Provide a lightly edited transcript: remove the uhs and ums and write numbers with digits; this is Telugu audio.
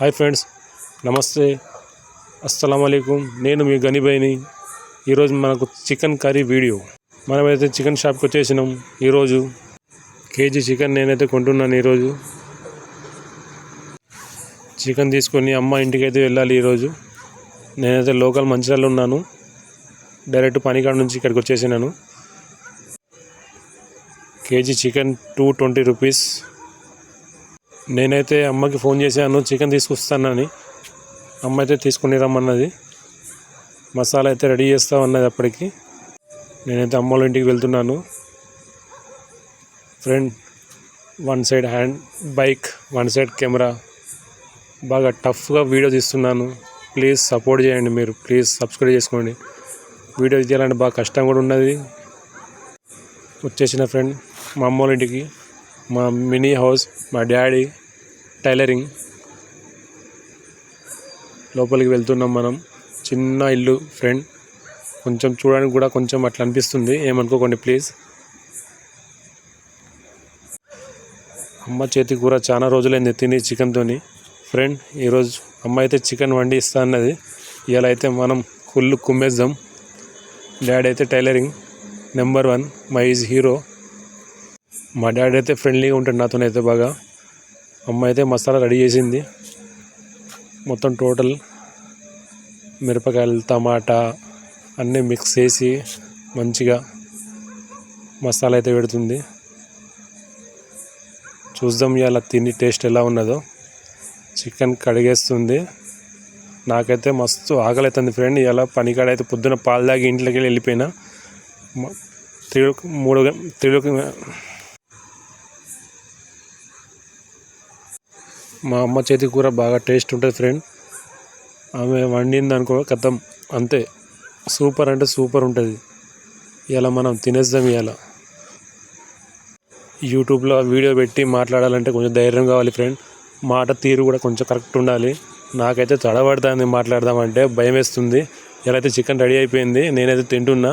హాయ్ ఫ్రెండ్స్, నమస్తే, అస్సలం వాలేకుమ్. నేను మీ గనిబైని. ఈరోజు మనకు చికెన్ కర్రీ వీడియో. మనమైతే చికెన్ షాప్కి వచ్చేసినాం. ఈరోజు కేజీ చికెన్ నేనైతే కొంటున్నాను. ఈరోజు చికెన్ తీసుకొని అమ్మ ఇంటికి అయితే వెళ్ళాలి. ఈరోజు నేనైతే లోకల్ మంచిర్యాలలో ఉన్నాను. డైరెక్ట్ పనికాడ నుంచి ఇక్కడికి వచ్చేసినాను. KG chicken 220 rupees. నేనైతే అమ్మకి ఫోన్ చేశాను చికెన్ తీసుకొస్తానని. అమ్మ అయితే తీసుకుని రమ్మన్నది. మసాలా అయితే రెడీ చేస్తామన్నది. అప్పటికి నేనైతే అమ్మ వాళ్ళ ఇంటికి వెళ్తున్నాను. Friend, one side hand bike, one side camera, బాగా టఫ్గా వీడియో తీస్తున్నాను. ప్లీజ్ సపోర్ట్ చేయండి. మీరు ప్లీజ్ సబ్స్క్రైబ్ చేసుకోండి. వీడియో తీయాలంటే బాగా కష్టం కూడా ఉన్నది. వచ్చేసిన ఫ్రెండ్ మా అమ్మ వాళ్ళ ఇంటికి. మా మినీ హౌస్, మా డాడీ టైలరింగ్. లోపలికి వెళ్తున్నాం మనం. చిన్న ఇల్లు ఫ్రెండ్, కొంచెం చూడడానికి కూడా కొంచెం అట్లా అనిపిస్తుంది, ఏమనుకోకండి ప్లీజ్. అమ్మ చేతి కూర చాలా రోజులైంది తిని చికెన్తోని. ఫ్రెండ్, ఈరోజు అమ్మ అయితే చికెన్ వండి ఇస్తా అన్నది. ఇవాళ అయితే మనం కుళ్ళు కుమ్మేద్దాం. డాడీ అయితే tailoring number 1, my is hero. మా డాడీ అయితే ఫ్రెండ్లీగా ఉంటాడు నాతోనైతే బాగా. అమ్మ అయితే మసాలా రెడీ చేసింది. మొత్తం టోటల్ మిరపకాయలు, టమాటా అన్నీ మిక్స్ చేసి మంచిగా మసాలా అయితే పెడుతుంది. చూద్దాం ఇలా తిని టేస్ట్ ఎలా ఉన్నదో. చికెన్ కడిగేస్తుంది. నాకైతే మస్తు ఆకలి అవుతుంది ఫ్రెండ్. ఇలా పనికాడ అయితే పొద్దున పాలు తాగి ఇంట్లోకి వెళ్ళిపోయినా. 3 మా అమ్మ చేతి కూర బాగా టేస్ట్ ఉంటుంది ఫ్రెండ్. ఆమె వండింది అనుకో కథం అంతే, సూపర్ అంటే సూపర్ ఉంటుంది. ఇలా మనం తినేద్దాం. ఇలా యూట్యూబ్లో వీడియో పెట్టి మాట్లాడాలంటే కొంచెం ధైర్యం కావాలి ఫ్రెండ్. మాట తీరు కూడా కొంచెం కరెక్ట్ ఉండాలి. నాకైతే తడబడుతుంది మాట్లాడదామంటే, భయం వేస్తుంది. ఇలా అయితే చికెన్ రెడీ అయిపోయింది. నేనైతే తింటున్నా.